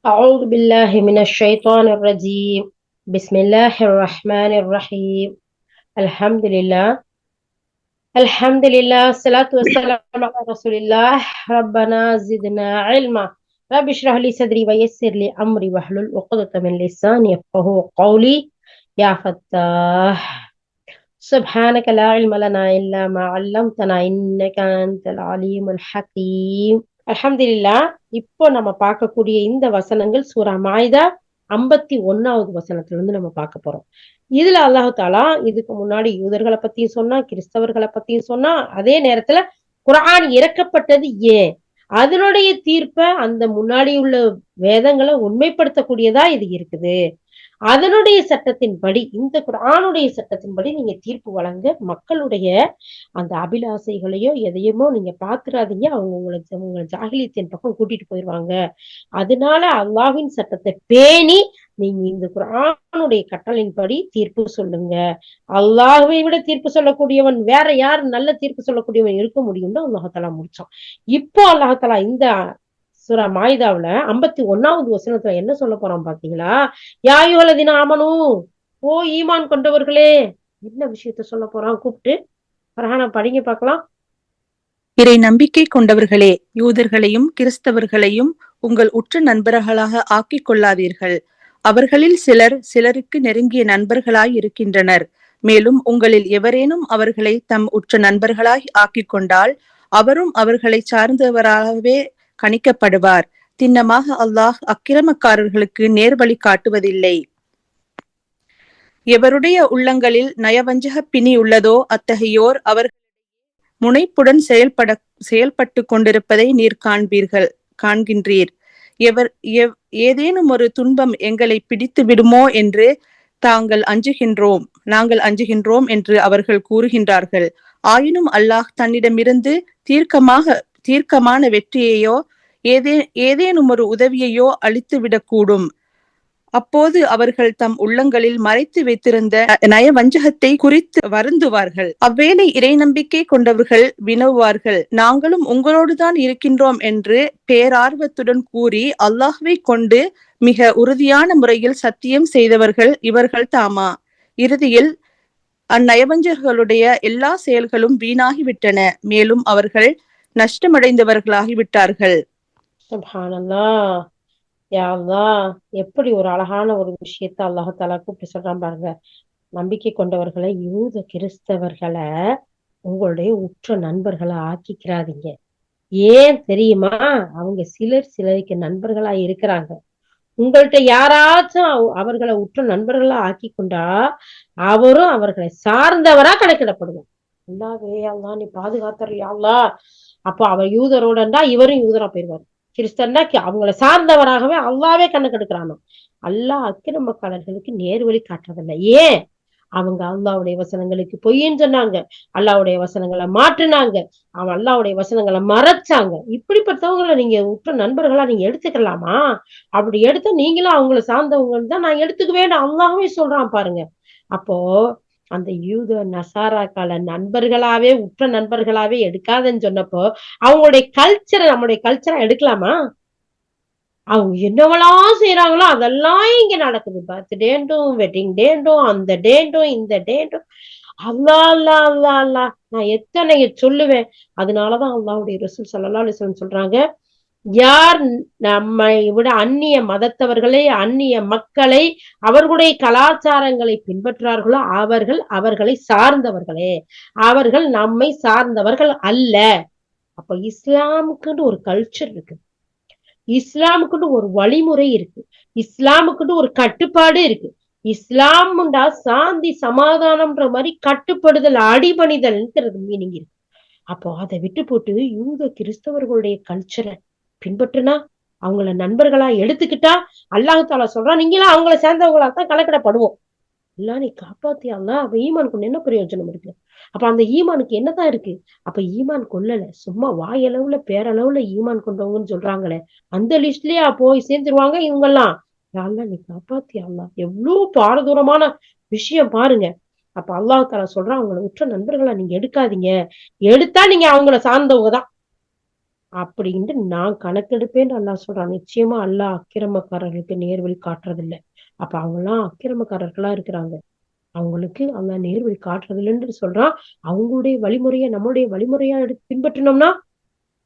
أعوذ بالله من الشيطان الرجيم. بسم الله الرحمن الرحيم. الحمد لله. الحمد لله الصلاة والسلام على رسول الله. ربنا زدنا علما. رب اشرح لي صدري ويسر لي أمري واحلل عقدة من لساني يفقهوا قولي. يا فتاح سبحانك لا علم لنا إلا ما علمتنا إنك أنت العليم الحكيم. அல்ஹம்துலில்லா. இப்போ நம்ம பார்க்கக்கூடிய இந்த வசனங்கள் சூரா மாயிதா 51வது வசனத்துல இருந்து நம்ம பார்க்க போறோம். இதுல அல்லாஹு தாலா இதுக்கு முன்னாடி யூதர்களை பத்தியும் சொன்னா, கிறிஸ்தவர்களை பத்தியும் சொன்னா, அதே நேரத்துல குர்ஆன் இறக்கப்பட்டது ஏன், அதனுடைய தீர்ப்ப அந்த முன்னாடி உள்ள வேதங்களை உண்மைப்படுத்தக்கூடியதா இது இருக்குது. அதனுடைய சட்டத்தின்படி, இந்த குர்ஆனுடைய சட்டத்தின்படி நீங்க தீர்ப்பு வழங்க, மக்களுடைய அந்த அபிலாசைகளையோ எதையுமோ நீங்க பாத்துறாதீங்க. அவங்க உங்களை ஜாகிலியத்தின் பக்கம் கூட்டிட்டு போயிருவாங்க. அதனால அல்லாஹ்வின் சட்டத்தை பேணி நீங்க இந்த குர்ஆனுடைய கட்டளையின்படி தீர்ப்பு சொல்லுங்க. அல்லாஹ்வை விட தீர்ப்பு சொல்லக்கூடியவன் வேற யார் நல்ல தீர்ப்பு சொல்லக்கூடியவன் இருக்க முடியும்னு அல்லாஹாலா முடிச்சான். இப்போ அல்லாஹாலா இந்த சூரா மாயிதாவுல 51வது வசனத்துல என்ன சொல்ல போறான் பாத்தீங்களா? யா அய்யுஹல்லதீன ஆமனூ, ஓ ஈமான் கொண்டவர்களே. என்ன விஷயத்த சொல்ல போறான் கூப்பிட்டு? ஃபர்ஹானா படிங்க பார்க்கலாம். இறை நம்பிக்கை கொண்டவர்களே, யூதர்களையும் கிறிஸ்தவர்களையும் உங்கள் உற்ற நண்பர்களாக ஆக்கிக் கொள்ளாதீர்கள். அவர்களில் சிலர் சிலருக்கு நெருங்கிய நண்பர்களாய் இருக்கின்றனர். மேலும் உங்களில் எவரேனும் அவர்களை தம் உற்ற நண்பர்களாய் ஆக்கிக் கொண்டால் அவரும் அவர்களை சார்ந்தவராகவே கணிக்கப்படுவார். திண்ணமாக அல்லாஹ் அக்கிரமக்காரர்களுக்கு நேர்வழி காட்டுவதில்லை. எவருடைய உள்ளங்களில் நயவஞ்சக பிணி உள்ளதோ அத்தகையோர் அவர் முனைப்புடன் செயல்பட்டு கொண்டிருப்பதை நீர் காண்கின்றீர். ஏதேனும் ஒரு துன்பம் எங்களை பிடித்து விடுமோ என்று நாங்கள் அஞ்சுகின்றோம் என்று அவர்கள் கூறுகின்றார்கள். ஆயினும் அல்லாஹ் தன்னிடமிருந்து தீர்க்கமான வெற்றியையோ ஏதேனும் ஒரு உதவியையோ அளித்துவிடக்கூடும். அப்போது அவர்கள் தம் உள்ளங்களில் மறைத்து வைத்திருந்த நயவஞ்சகத்தை குறித்து வருந்துவார்கள். அவ்வேளை இறை நம்பிக்கை கொண்டவர்கள் வினவுவார்கள், நாங்களும் உங்களோடுதான் இருக்கின்றோம் என்று பேரார்வத்துடன் கூறி அல்லாஹ்வை கொண்டு மிக உறுதியான முறையில் சத்தியம் செய்தவர்கள் இவர்கள் தாமா. இறுதியில் அந்நயவஞ்சகர்களுடைய எல்லா செயல்களும் வீணாகிவிட்டன. மேலும் அவர்கள் நஷ்டமடைந்தவர்களாகிவிட்டார்கள். சுப்ஹானல்லாஹ். யா அல்லாஹ், எப்படி ஒரு அழகான ஒரு விஷயத்த அல்லாஹ் தஆலா கூப்பிட்டு சொல்றான் பாருங்க. நம்பிக்கை கொண்டவர்களை, யூத கிறிஸ்தவர்களை உங்களுடைய உற்ற நண்பர்களை ஆக்கிக்கிறாதீங்க. ஏன் தெரியுமா? அவங்க சிலருக்கு நண்பர்களா இருக்கிறாங்க. உங்கள்கிட்ட யாராச்சும் அவர்களை உற்ற நண்பர்களா ஆக்கி கொண்டா அவரும் அவர்களை சார்ந்தவரா கணக்கிடப்படுவார். அல்லாஹ்வே அல்லாஹ் நீ பாதுகாத்தறியா அல்லாஹ். அப்ப அவர் யூதரோடண்டா இவரும் யூதரா போயிருவாரு. கிறிஸ்தன்னா அவங்கள சார்ந்தவராகவே அல்லாவே கணக்கெடுக்கிறானோ. அல்லாஹ் அக்கிரமக்காரர்களுக்கு நேர்வழி காட்டுறதில்லை. ஏன்? அவங்க அல்லாஹ்வுடைய வசனங்களுக்கு பொய்ன்னு சொன்னாங்க, அல்லாஹ்வுடைய வசனங்களை மாற்றினாங்க, அவன் அல்லாஹ்வுடைய வசனங்களை மறைச்சாங்க. இப்படிப்பட்டவங்களை நீங்க உற்ற நண்பர்களா நீங்க எடுத்துக்கலாமா? அப்படி எடுத்து நீங்களும் அவங்கள சார்ந்தவங்கன்னு தான் நான் எடுத்துக்குவேன். அல்லாஹ்வே சொல்றான் பாருங்க. அப்போ அந்த யூத நசாராக்கால நண்பர்களாவே உற்ற நண்பர்களாவே எடுக்காதன்னு சொன்னப்போ அவங்களுடைய நம்முடைய கல்ச்சரை எடுக்கலாமா? அவங்க என்னவெல்லாம் செய்யறாங்களோ அதெல்லாம் இங்க நடக்குது. பர்த்டேண்டும், வெட்டிங் டேண்டும், அந்த டேண்டும், இந்த டேண்டும். அல்லா அல்லா அல்லா அல்லா, நான் எத்தனை சொல்லுவேன். அதனாலதான் அல்லாஹ்வுடைய ரசூல் ஸல்லல்லாஹு அலைஹி வஸல்லம் சொல்றாங்க, யார் நம்மை விட அந்நிய மதத்தவர்களை, அந்நிய மக்களை, அவர்களுடைய கலாச்சாரங்களை பின்பற்றார்களோ அவர்களை சார்ந்தவர்களே, அவர்கள் நம்மை சார்ந்தவர்கள் அல்ல. அப்ப இஸ்லாமுக்குன்னு ஒரு கல்ச்சர் இருக்கு, இஸ்லாமுக்குன்னு ஒரு வழிமுறை இருக்கு, இஸ்லாமுக்குன்னு ஒரு கட்டுப்பாடு இருக்கு. இஸ்லாம்டா சாந்தி சமாதானம்ன்ற மாதிரி கட்டுப்படுதல், அடிபணிதல்ங்கிறது மீனிங் இருக்கு. அப்போ அதை விட்டு போட்டு யூத கிறிஸ்தவர்களுடைய கல்ச்சரை பின்பற்றுனா, அவங்கள நண்பர்களா எடுத்துக்கிட்டா, அல்லாஹ் தஆலா சொல்றான், நீங்களும் அவங்கள சேர்ந்தவங்களா தான் கணக்கிடப்படுவோம். எல்லாம் நீ காப்பாத்தியாங்களா? அப்ப ஈமானுக்கு என்ன பிரயோஜனம் இருக்கு? அப்ப அந்த ஈமானுக்கு என்னதான் இருக்கு? அப்ப ஈமான் கொள்ளல, சும்மா வாயளவுல பேரளவுல ஈமான் கொண்டவங்கன்னு சொல்றாங்களே, அந்த லிஸ்ட்லயா போய் சேர்ந்துருவாங்க இவங்க எல்லாம். யாரெல்லாம் நீ காப்பாத்தியாங்களா? எவ்வளவு பாரதூரமான விஷயம் பாருங்க. அப்ப அல்லாஹ் தஆலா சொல்றான், அவங்கள உற்ற நண்பர்களா நீங்க எடுக்காதீங்க. எடுத்தா நீங்க அவங்கள சார்ந்தவங்க தான். அப்படின்ட்டு நான் கணக்கெடுப்பேன்னு அல்லாஹ் சொல்றான். நிச்சயமா அல்லாஹ் அக்கிரமக்காரர்களுக்கு நேர்வழி காட்டுறது இல்ல. அப்ப அவங்க எல்லாம் அக்கிரமக்காரர்களா இருக்கிறாங்க. அவங்களுக்கு அல்லாஹ் நேர்வழி காட்டுறது இல்லைன்னு சொல்றான். அவங்களுடைய வழிமுறையை நம்மளுடைய வழிமுறையா எடுத்து பின்பற்றினோம்னா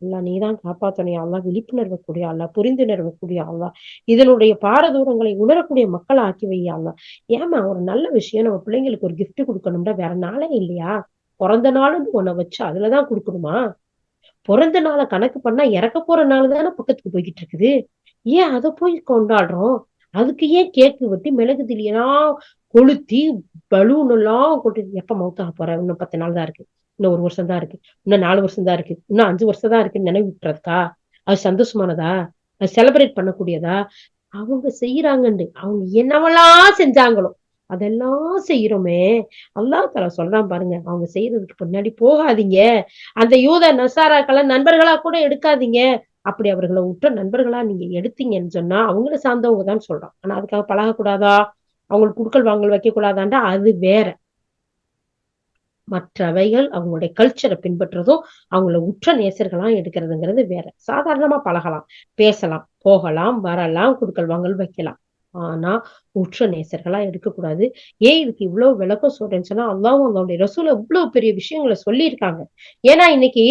அல்லாஹ் நீதான் காப்பாத்தணும் அல்லாஹ், விழிப்புணர்வு கூடிய அல்லாஹ், புரிந்துணர்வு கூடிய அல்லாஹ், இதனுடைய பாரதூரங்களை உணரக்கூடிய மக்கள் ஆக்கி வையா அல்லாஹ். ஏமா ஒரு நல்ல விஷயம் நம்ம பிள்ளைங்களுக்கு ஒரு gift கொடுக்கணும்னா வேற நாளே இல்லையா? பிறந்த நாளுன்னு ஒண்ண வச்சு அதுலதான் கொடுக்கணுமா? பிறந்த நாளை கணக்கு பண்ணா இறக்க போற நாள் தானே பக்கத்துக்கு போய்கிட்டு இருக்குது. ஏன் அதை போய் கொண்டாடுறோம்? அதுக்கு ஏன் கேக்கு வெட்டி மிளகு திரியெல்லாம் கொளுத்தி பலூன் எல்லாம் கொண்டு எப்ப மௌத்தாக போற? இன்னும் 10 நாள் தான் இருக்கு, இன்னும் 1 வருஷம் தான் இருக்கு, இன்னும் 4 வருஷம் தான் இருக்கு, இன்னும் 5 வருஷம் தான் இருக்குன்னு நினைவு விட்டுறதுக்கா? அது சந்தோஷமானதா? அது செலிப்ரேட் பண்ணக்கூடியதா? அவங்க செய்யறாங்கன்னு அவங்க என்னவெல்லாம் செஞ்சாங்களோ அதெல்லாம் செய்யறோமே. அல்லாஹ் தஆலா சொல்றான் பாருங்க, அவங்க செய்யறதுக்கு பின்னாடி போகாதீங்க. அந்த யூத நசாராக்களை நண்பர்களா கூட எடுக்காதீங்க. அப்படி அவர்களை உற்ற நண்பர்களா நீங்க எடுத்தீங்கன்னு சொன்னா அவங்கள சார்ந்தவங்க தான் சொல்றான். ஆனா அதுக்காக பழகக்கூடாதா? அவங்களுக்கு குடுக்கல் வாங்கல் வைக்க கூடாதாண்டா அது வேற. மற்றவைகள் அவங்களுடைய கல்ச்சரை பின்பற்றுறதும் அவங்கள உற்ற நேசர்களா எடுக்கிறதுங்கிறது வேற. சாதாரணமா பழகலாம், பேசலாம், போகலாம், வரலாம், குடுக்கல் வாங்கல் வைக்கலாம். ஆனா உற்ற நேசர்களா எடுக்கக்கூடாது. ஏன் இதுக்கு இவ்வளவு விளக்கம் சொல்றேன்னு சொன்னா அல்லாஹ்வும் அவங்களுடைய ரசூல் இவ்வளவு பெரிய விஷயங்களை சொல்லியிருக்காங்க. ஏன்னா இன்னைக்கு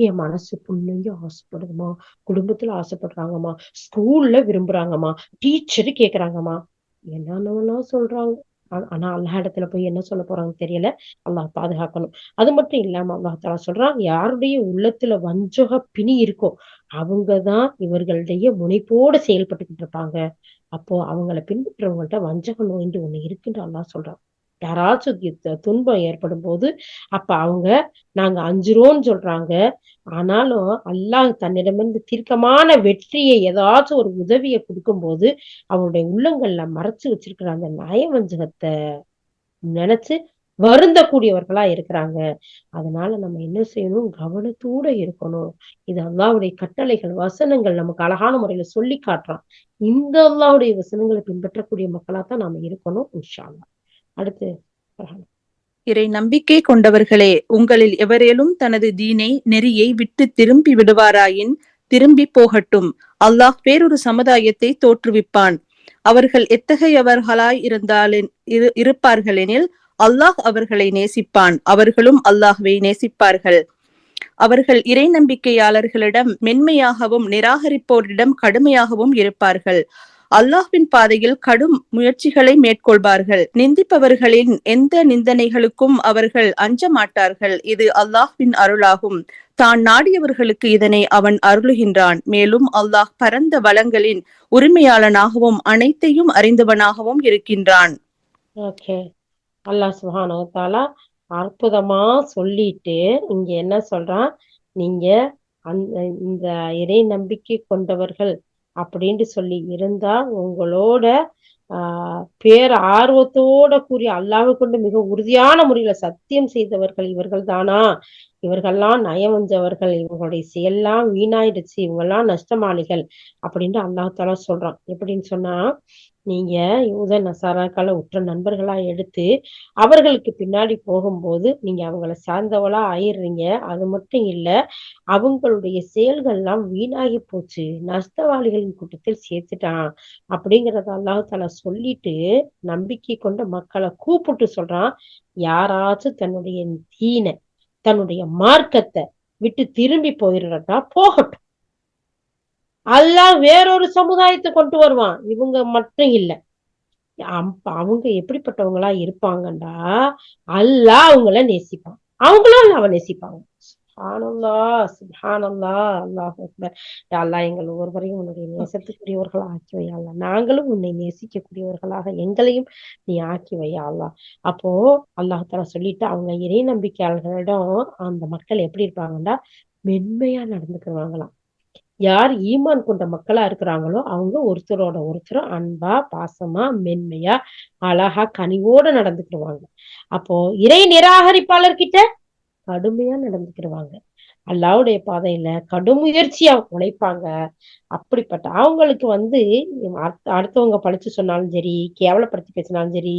என் மனசு பிள்ளைங்க ஆசைப்படுதுமா, குடும்பத்துல ஆசைப்படுறாங்கம்மா, ஸ்கூல்ல விரும்புறாங்கம்மா, டீச்சரு கேக்குறாங்கம்மா, என்னென்னவெல்லாம் சொல்றாங்க. ஆனா அல்லாஹ் இடத்துல போய் என்ன சொல்ல போறாங்க தெரியல. அல்லாஹ் பாதுகாக்கணும். அது மட்டும் இல்லாம அல்லாஹ் தஆலா சொல்றான், யாருடைய உள்ளத்துல வஞ்சக பிணி இருக்கோ அவங்கதான் இவர்களுடைய முனைப்போடு செயல்பட்டுக்கிட்டு இருப்பாங்க. அப்போ அவங்கள பின்பற்றவங்கள்ட்ட வஞ்சக நோய்ன்னு ஒண்ணு இருக்குன்னு அல்லாஹ் சொல்றான். யாராச்சும் துன்பம் ஏற்படும் போது அப்ப அவங்க நாங்க அஞ்சுரோன்னு சொல்றாங்க. ஆனாலும் அல்லாஹ் தன்னிடமிருந்து தீர்க்கமான வெற்றியை ஏதாச்சும் ஒரு உதவியை கொடுக்கும்போது அவங்களுடைய உள்ளங்கள்ல மறைச்சு வச்சிருக்கிற அந்த நயவஞ்சகத்தை நினைச்சு வருந்தக்கூடியவர்களா இருக்கிறாங்க. அதனால நம்ம என்ன செய்யணும்? கவனத்தோட இருக்கணும். இது அல்லாஹ்வுடைய கட்டளைகள், வசனங்கள் நமக்கு அழகான முறையில சொல்லி காட்டுறான். இந்த அல்லாஹ்வுடைய வசனங்களை பின்பற்றக்கூடிய மக்களா தான் நாம இருக்கணும் இன்ஷா அல்லாஹ். அடுத்து ஃபர்ஹான். இறை நம்பிக்கை கொண்டவர்களே, உங்களில் எவரேலும் தனது தீனை நெறியை விட்டு திரும்பி விடுவாராயின் திரும்பி போகட்டும். அல்லாஹ் வேறொரு சமுதாயத்தை தோற்றுவிப்பான். அவர்கள் எத்தகையவர்களாய் இருப்பார்களெனில் அல்லாஹ் அவர்களை நேசிப்பான். அவர்களும் அல்லாஹ்வை நேசிப்பார்கள். அவர்கள் இறை நம்பிக்கையாளர்களிடம் மென்மையாகவும் நிராகரிப்போரிடம் கடுமையாகவும் இருப்பார்கள். அல்லாஹ்வின் பாதையில் கடும் முயற்சிகளை மேற்கொள்வார்கள். நிந்திப்பவர்களின் எந்த நிந்தனைகளுக்கும் அவர்கள் அஞ்ச மாட்டார்கள். இது அல்லாஹ்வின் அருளாகும். தான் நாடியவர்களுக்கு இதனை அவன் அருளுகின்றான். மேலும் அல்லாஹ் பரந்த வளங்களின் உரிமையாளனாகவும் அனைத்தையும் அறிந்தவனாகவும் இருக்கின்றான். ஓகே, அல்லாஹ் சுப்ஹானஹு வ தஆலா அற்புதமா சொல்லிட்டு இங்க என்ன சொல்றான்? நீங்க அந்த இந்த இறை நம்பிக்கை கொண்டவர்கள் அப்படின்னு சொல்லி இருந்தா உங்களோட பேர் ஆர்வத்தோட கூறிய அல்லாஹ்வை கொண்டு மிக உறுதியான முறையில சத்தியம் செய்தவர்கள் இவர்கள் தானா? இவர்கள்லாம் நயவஞ்சவர்கள், இவங்களுடைய செயல்லாம் வீணாயிடுச்சு, இவங்கெல்லாம் நஷ்டமாளிகள் அப்படின்னு அல்லாஹ் தஆலா சொல்றான். எப்படின்னு சொன்னா, நீங்க யூத நசாராக்களை உற்ற நண்பர்களா எடுத்து அவர்களுக்கு பின்னாடி போகும்போது நீங்க அவங்கள சார்ந்தவளா ஆயிடுறீங்க. அது மட்டும் இல்ல, அவங்களுடைய செயல்கள்லாம் வீணாகி போச்சு, நஷ்டவாளிகளின் கூட்டத்தில் சேர்த்துட்டான் அப்படிங்கறத அல்லாஹ் தஆலா சொல்லிட்டு நம்பிக்கை கொண்ட மக்களை கூப்பிட்டு சொல்றான், யாராச்சும் தன்னுடைய தீனை, தன்னுடைய மார்க்கத்தை விட்டு திரும்பி போயிடுறதா போகட்டும். அல்லாஹ் வேறொரு சமுதாயத்தை கொண்டு வருவான். இவங்க மட்டும் இல்ல. அவங்க எப்படிப்பட்டவங்களா இருப்பாங்கண்டா, அல்லாஹ் அவங்கள நேசிப்பான், அவங்களும் அவன் நேசிப்பாங்க. சுப்ஹானல்லாஹ், சுப்ஹானல்லாஹ், அல்லாஹ் அக்பர். யா அல்லாஹ் எங்கள் ஒவ்வொருவரையும் உன்னுடைய நேசத்துக்குரியவர்களா ஆக்கி வை அல்லாஹ். நாங்களும் உன்னை நேசிக்கக்கூடியவர்களாக எங்களையும் நீ ஆக்கி வை அல்லாஹ். அப்போ அல்லாஹ் தஆலா சொல்லிட்டு அவங்க இறை நம்பிக்கையாளர்களிடம் அந்த மக்கள் எப்படி இருப்பாங்கன்னா மென்மையா நடந்துக்குவாங்களாம். யார் ஈமான் கொண்ட மக்களா இருக்கிறாங்களோ அவங்க ஒருத்தரோட ஒருத்தர் அன்பா, பாசமா, மென்மையா, அழகா, கனிவோட நடந்துக்கிடுவாங்க. அப்போ இறை நிராகரிப்பாளர்கிட்ட கடுமையா நடந்துக்கிடுவாங்க. அல்லாஹ்வுடைய பாதையில கடும் முயற்சியா உழைப்பாங்க. அப்படிப்பட்ட அவங்களுக்கு அடுத்தவங்க படிச்சு சொன்னாலும் சரி, கேவலப்படுத்தி பேசினாலும் சரி,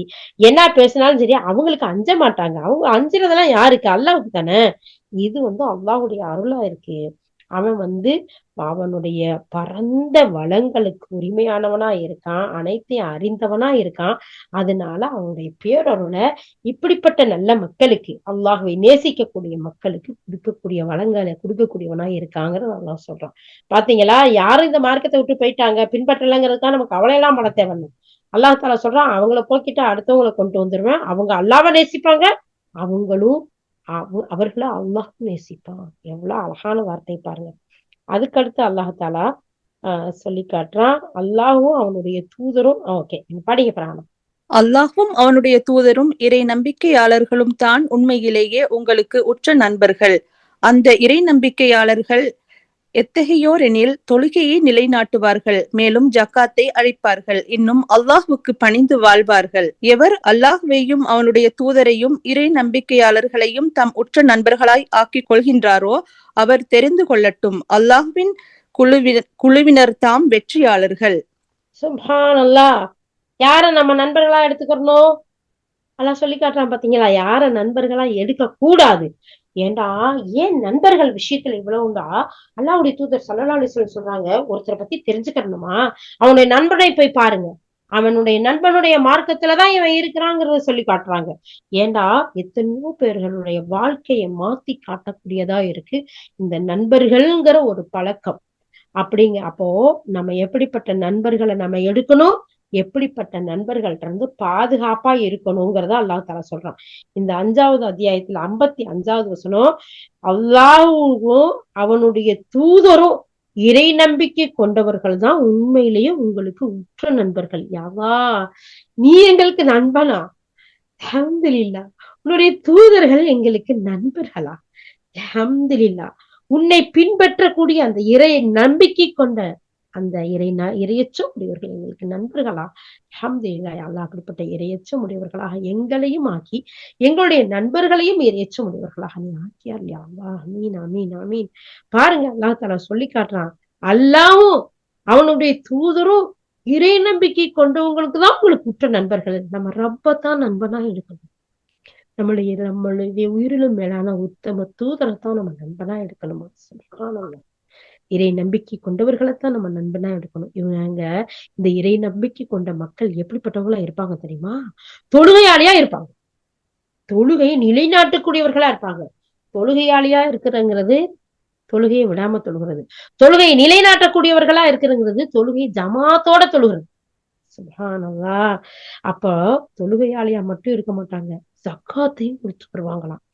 என்ன பேசினாலும் சரி, அவங்களுக்கு அஞ்ச மாட்டாங்க. அவங்க அஞ்சுறதெல்லாம் யாருக்கு? அல்லாஹ்வுக்கு தானே. இது அல்லாஹ்வுடைய அருளா இருக்கு. அவன் அவனுடைய பரந்த வளங்களுக்கு உரிமையானவனா இருக்கான், அனைத்தையும் அறிந்தவனா இருக்கான். அதனால அவனுடைய பேரருளை இப்படிப்பட்ட நல்ல மக்களுக்கு, அல்லாஹ்வை நேசிக்கக்கூடிய மக்களுக்கு கொடுக்கக்கூடிய வளங்களை கொடுக்கக்கூடியவனா இருக்காங்கிறத அல்லாஹ் சொல்றான். பாத்தீங்களா, யாரும் இந்த மார்க்கத்தை விட்டு போயிட்டாங்க பின்பற்றலைங்கிறதுக்காக நமக்கு கவலையெல்லாம் பட தேவையில்லை. அல்லாஹ் தாலா சொல்றான், அவங்கள போக்கிட்டு அடுத்தவங்களை கொண்டு வந்துருவேன். அவங்க அல்லாஹ்வை நேசிப்பாங்க, அவங்களும் அவர்களை அல்லாஹ் நேசிப்பான். எவ்வளவு அழகான வார்த்தை பாருங்க. அதுக்கடுத்து அல்லாஹ் தாலா சொல்லி காட்டுறான், அல்லாஹும் அவனுடைய தூதரும். ஓகே, படிங்க பிராணம். அல்லாஹும் அவனுடைய தூதரும் இறை நம்பிக்கையாளர்களும் தான் உண்மையிலேயே உங்களுக்கு உற்ற நண்பர்கள். அந்த இறை நம்பிக்கையாளர்கள் எத்தகையோர் எனில் தொழுகையை நிலைநாட்டுவார்கள், மேலும் ஜக்காத்தை அளிப்பார்கள், இன்னும் அல்லாஹ்வுக்கு பணிந்து வாழ்வார்கள். எவர் அல்லாஹ்வையும் அவனுடைய தூதரையும் இறை நம்பிக்கையாளர்களையும் தம் உற்ற நண்பர்களாய் ஆக்கிக் கொள்கின்றாரோ அவர் தெரிந்து கொள்ளட்டும், அல்லாஹ்வின் குழுவினர் தாம் வெற்றியாளர்கள். சுப்ஹானல்லாஹ். யார நம்ம நண்பர்களா எடுத்துக்கணும்? அல்லாஹ் சொல்லி காட்டுறான் பாத்தீங்களா, யார நண்பர்களா எடுக்க கூடாது. ஏண்டா, ஏன் நண்பர்கள் விஷயத்துல இவ்வளவுண்டா அல்லாஹ்வுடைய தூதர் ஸல்லல்லாஹு அலைஹி வஸல்லம் சொல்றாங்க, ஒருத்தரை பத்தி தெரிஞ்சுக்கணுமா அவனுடைய நண்பனை போய் பாருங்க, அவனுடைய நண்பனுடைய மார்க்கத்துலதான் இவன் இருக்கிறாங்கிறத சொல்லி காட்டுறாங்க. ஏண்டா, எத்தனையோ பேர்களுடைய வாழ்க்கையை மாத்தி காட்டக்கூடியதா இருக்கு இந்த நண்பர்கள்ங்கிற ஒரு பழக்கம். அப்போ நம்ம எப்படிப்பட்ட நண்பர்களை நம்ம எடுக்கணும், எப்படிப்பட்ட நண்பர்கள்ட்ட இருந்து பாதுகாப்பா இருக்கணுங்கிறத அல்லாஹ் தஆலா சொல்றான். இந்த 5வது அத்தியாயத்துல 55வது வசனம், அல்லாஹ்வும் அவனுடைய தூதரும் இறை நம்பிக்கை கொண்டவர்கள் தான் உண்மையிலேயே உங்களுக்கு உற்ற நண்பர்கள். யாவா, நீ எங்களுக்கு நண்பனா? அல்ஹம்துலில்லாஹ். உன்னுடைய தூதர்கள் எங்களுக்கு நண்பர்களா? அல்ஹம்துலில்லாஹ். உன்னை பின்பற்றக்கூடிய அந்த இறை நம்பிக்கை கொண்ட அந்த இரையச்சம் உடையவர்கள் எங்களுக்கு நண்பர்களா? அல்ஹம்துலில்லாஹ். அல்லாஹ் அப்படிப்பட்ட இரையச்சம் உடையவர்களாக எங்களையும் ஆக்கி எங்களுடைய நண்பர்களையும் இரையச்சம் உடையவர்களாக நீ ஆக்கியார் யா அல்லாஹ். ஆமீன் ஆமீன் ஆமீன். பாருங்க, அல்லாஹ் தஆலா சொல்லி காட்டுறான், அல்லாஹ்வும் அவனுடைய தூதரும் இறை நம்பிக்கை கொண்டவங்களுக்கு தான் உங்களுக்கு உற்ற நண்பர்கள். நம்ம ரப்பத்தான் நண்பனா எடுக்கணும். நம்மளுடைய உயிரிலும் மேலான உத்தம தூதரைத்தான் நம்ம நண்பனா எடுக்கணுமா? சுப்ஹானல்லாஹ். இறை நம்பிக்கை கொண்டவர்களைத்தான் நம்ம நண்பனா எடுக்கணும். இவங்க இந்த இறை நம்பிக்கை கொண்ட மக்கள் எப்படிப்பட்டவங்களா இருப்பாங்க தெரியுமா? தொழுகையாளியா இருப்பாங்க, தொழுகையை நிலைநாட்டக்கூடியவர்களா இருப்பாங்க. தொழுகையாளியா இருக்கிறங்கிறது தொழுகையை விடாம தொழுகிறது, தொழுகையை நிலைநாட்டக்கூடியவர்களா இருக்கிறங்கிறது தொழுகை ஜமாத்தோட தொழுகிறது. சுப்ஹானல்லாஹ். அப்போ தொழுகையாளியா மட்டும் இருக்க மாட்டாங்க, ஜக்காத்தையும் கொடுத்து வருவாங்களாம்.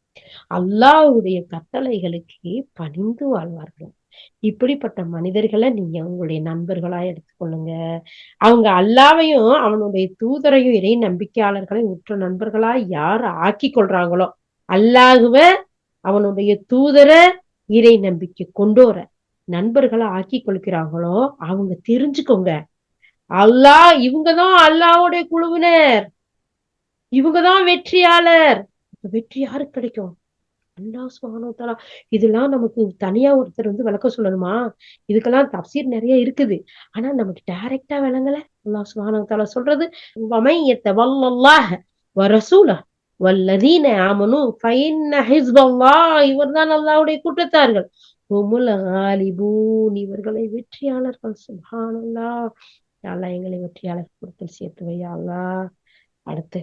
அல்லாஹ்வுடைய கட்டளைகளுக்கு பணிந்து வாழ்வார்கள். இப்படிப்பட்ட மனிதர்களை நீங்க உங்களுடைய நண்பர்களா எடுத்துக்கொள்ளுங்க. அவங்க அல்லாவையும் அவனுடைய தூதரையும் இறை நம்பிக்கையாளர்களையும் உற்ற நண்பர்களா யார் ஆக்கி கொள்றாங்களோ, அல்லாஹுவ அவனுடைய தூதரை இறை நம்பிக்கை கொண்டோர நண்பர்களா ஆக்கி கொள்கிறாங்களோ அவங்க தெரிஞ்சுக்கோங்க, அல்லாஹ் இவங்கதான் அல்லாஹ்வுடைய குழுவினர், இவங்கதான் வெற்றியாளர். வெற்றி யாருக்கு கிடைக்கும்? அல்லாஹ் சுப்ஹானஹு வ தஆலா. இதெல்லாம் நமக்கு தனியா ஒருத்தர் விளக்கம் சொல்லணுமா? இதுக்கெல்லாம் தஃப்சீர் நிறைய இருக்குது. ஆனா நமக்கு டைரக்டா விளங்கல. அல்லாஹ் சுப்ஹானஹு வ தஆலா சொல்றது, வமன் யத்தவல்லல்லாஹ வ ரசூலஹு வல்லதீன ஆமனு ஃபஇன்ன ஹிஸ்பல்லாஹ், இவர்தான் அல்லாஹ்வுடைய கூட்டத்தார்கள், ஹுமுல் காலிபூன், இவர்களை வெற்றியாளர்கள். சுப்ஹானல்லாஹ். யா அல்லாஹ் எங்களை வெற்றியாளர் கூட்டத்தில் சேர்த்து வை யா அல்லாஹ். அடுத்து,